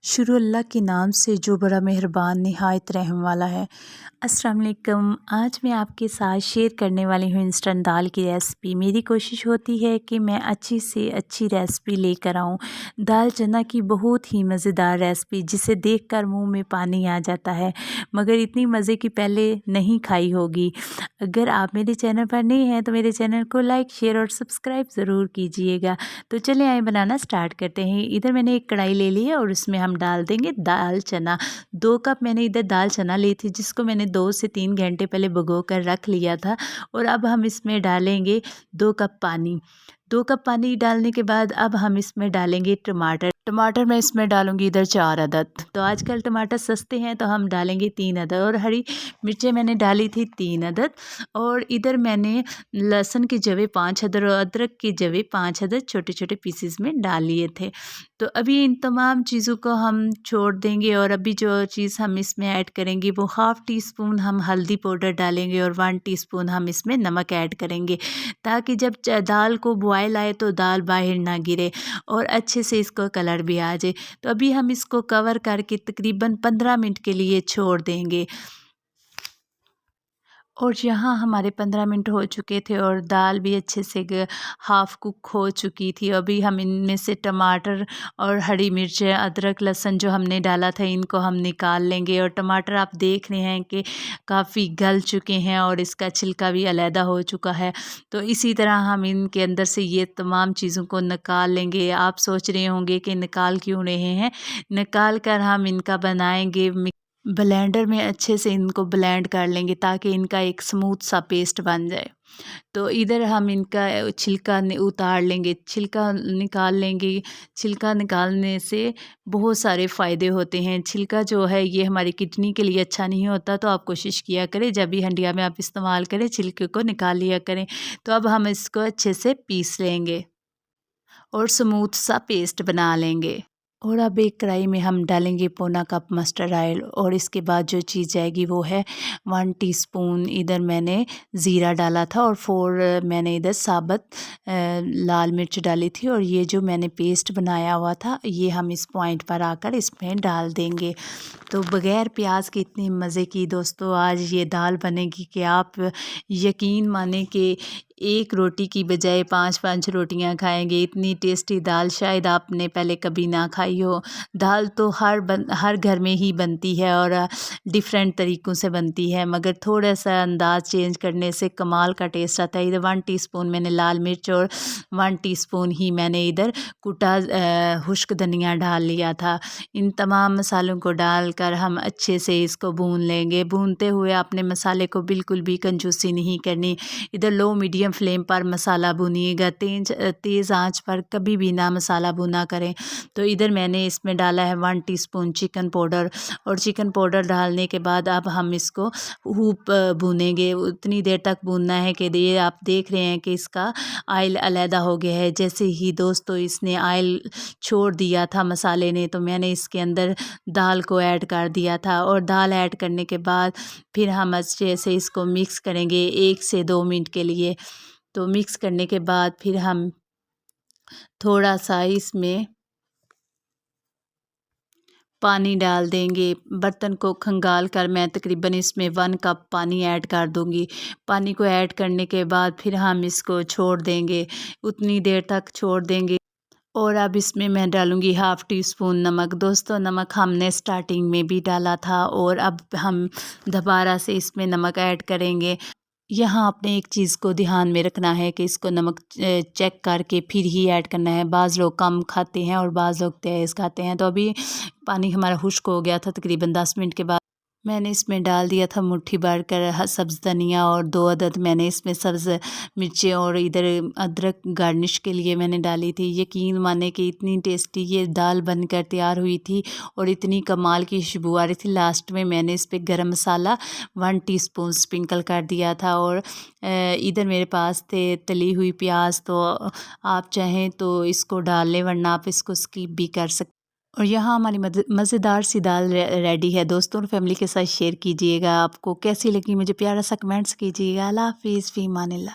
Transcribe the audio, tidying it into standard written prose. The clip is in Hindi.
शुरू अल्लाह के नाम से जो बड़ा मेहरबान निहायत रहम वाला है। अस्सलाम वालेकुम। आज मैं आपके साथ शेयर करने वाली हूँ इंस्टेंट दाल की रेसिपी। मेरी कोशिश होती है कि मैं अच्छी से अच्छी रेसिपी लेकर आऊँ। दाल चना की बहुत ही मज़ेदार रेसिपी जिसे देखकर मुंह में पानी आ जाता है, मगर इतनी मज़े की पहले नहीं खाई होगी। अगर आप मेरे चैनल पर नए हैं तो मेरे चैनल को लाइक शेयर और सब्सक्राइब ज़रूर कीजिएगा। तो चलें आइए बनाना स्टार्ट करते हैं। इधर मैंने एक कढ़ाई ले ली है और उसमें हम डाल देंगे दाल चना। 2 कप मैंने इधर दाल चना ली थी जिसको मैंने 2 से 3 घंटे पहले भिगो कर रख लिया था। और अब हम इसमें डालेंगे 2 कप पानी। 2 कप पानी डालने के बाद अब हम इसमें डालेंगे टमाटर। टमाटर मैं इसमें डालूंगी इधर 4 अदद। तो आजकल टमाटर सस्ते हैं तो हम डालेंगे 3 अदद। और हरी मिर्चें मैंने डाली थी 3 अदद। और इधर मैंने लहसुन की जवे 5 अदद और अदरक की जवे 5 अदद छोटे छोटे पीसेस में डाल लिए थे। तो अभी इन तमाम चीज़ों को हम छोड़ देंगे। और अभी जो चीज़ हम इसमें ऐड करेंगे वो हाफ़ टी स्पून हम हल्दी पाउडर डालेंगे और 1 टीस्पून हम इसमें नमक ऐड करेंगे, ताकि जब दाल को बॉयल आए तो दाल बाहर ना गिरे और अच्छे से इसको कलर भी आ जाए। तो अभी हम इसको कवर करके तकरीबन 15 मिनट के लिए छोड़ देंगे। और यहाँ हमारे 15 मिनट हो चुके थे और दाल भी अच्छे से हाफ़ कुक हो चुकी थी। अभी हम इनमें से टमाटर और हरी मिर्चें, अदरक, लहसुन जो हमने डाला था इनको हम निकाल लेंगे। और टमाटर आप देख रहे हैं कि काफ़ी गल चुके हैं और इसका छिलका भी अलहदा हो चुका है। तो इसी तरह हम इनके अंदर से ये तमाम चीज़ों को निकाल लेंगे। आप सोच रहे होंगे कि निकाल क्यों रहे हैं? निकाल कर हम इनका बनाएंगे ब्लेंडर में, अच्छे से इनको ब्लेंड कर लेंगे ताकि इनका एक स्मूथ सा पेस्ट बन जाए। तो इधर हम इनका छिलका उतार लेंगे, छिलका निकाल लेंगे। छिलका निकालने से बहुत सारे फ़ायदे होते हैं। छिलका जो है ये हमारी किडनी के लिए अच्छा नहीं होता, तो आप कोशिश किया करें जब भी हंडिया में आप इस्तेमाल करें छिलके को निकाल लिया करें। तो अब हम इसको अच्छे से पीस लेंगे और स्मूथ सा पेस्ट बना लेंगे। और अब एक कढ़ाई में हम डालेंगे पौना कप मस्टर्ड ऑयल। और इसके बाद जो चीज़ जाएगी वो है 1 टीस्पून इधर मैंने ज़ीरा डाला था और 4 मैंने इधर साबुत लाल मिर्च डाली थी। और ये जो मैंने पेस्ट बनाया हुआ था ये हम इस पॉइंट पर आकर इसमें डाल देंगे। तो बग़ैर प्याज के इतनी मज़े की दोस्तों आज ये दाल बनेगी कि आप यकीन माने कि एक रोटी की बजाय 5-5 रोटियां खाएंगे। इतनी टेस्टी दाल शायद आपने पहले कभी ना खाई हो। दाल तो हर घर में ही बनती है और डिफरेंट तरीक़ों से बनती है, मगर थोड़ा सा अंदाज़ चेंज करने से कमाल का टेस्ट आता है। इधर 1 टीस्पून मैंने लाल मिर्च और 1 टीस्पून ही मैंने इधर कुटा खुश्क धनिया डाल लिया था। इन तमाम मसालों को डालकर हम अच्छे से इसको भून लेंगे। भूनते हुए आपने मसाले को बिल्कुल भी कंजूसी नहीं करनी। इधर लो मीडियम फ्लेम पर मसाला भूनिएगा, तेज़ आंच पर कभी भी ना मसाला भुना करें। तो इधर मैंने इसमें डाला है 1 टीस्पून चिकन पाउडर। और चिकन पाउडर डालने के बाद अब हम इसको खूब भूनेंगे। उतनी देर तक भूनना है कि ये आप देख रहे हैं कि इसका ऑयल अलहदा हो गया है। जैसे ही दोस्तों इसने ऑयल छोड़ दिया था मसाले ने, तो मैंने इसके अंदर दाल को ऐड कर दिया था। और दाल ऐड करने के बाद फिर हम अच्छे से इसको मिक्स करेंगे 1 से 2 मिनट के लिए। तो मिक्स करने के बाद फिर हम थोड़ा सा इसमें पानी डाल देंगे। बर्तन को खंगाल कर मैं तकरीबन इसमें 1 कप पानी ऐड कर दूंगी। पानी को ऐड करने के बाद फिर हम इसको छोड़ देंगे, उतनी देर तक छोड़ देंगे। और अब इसमें मैं डालूंगी हाफ़ टी स्पून नमक। दोस्तों नमक हमने स्टार्टिंग में भी डाला था और अब हम दोबारा से इसमें नमक ऐड करेंगे। यहाँ आपने एक चीज़ को ध्यान में रखना है कि इसको नमक चेक करके फिर ही ऐड करना है। बाज़ लोग कम खाते हैं और बाज़ लोग तेज़ खाते हैं। तो अभी पानी हमारा खुश्क हो गया था। तकरीबन 10 मिनट के बाद मैंने इसमें डाल दिया था मुट्ठी भर कर सब्ज़ धनिया और 2 अदद मैंने इसमें सब्ज़ मिर्चें और इधर अदरक गार्निश के लिए मैंने डाली थी। यकीन माने कि इतनी टेस्टी ये दाल बनकर तैयार हुई थी और इतनी कमाल की खुशबू आ रही थी। लास्ट में मैंने इस पर गरम मसाला 1 टीस्पून स्प्रिंकल कर दिया था। और इधर मेरे पास थे तली हुई प्याज, तो आप चाहें तो इसको डाल लें वरना आप इसको स्किप भी कर सकते। और यहाँ हमारी मज़ेदार सी दाल रेडी है। दोस्तों और फैमिली के साथ शेयर कीजिएगा। आपको कैसी लगी मुझे प्यारा सा कमेंट्स कीजिएगा। अल्लाह हाफ़िज़, फ़ी अमानिल्लाह।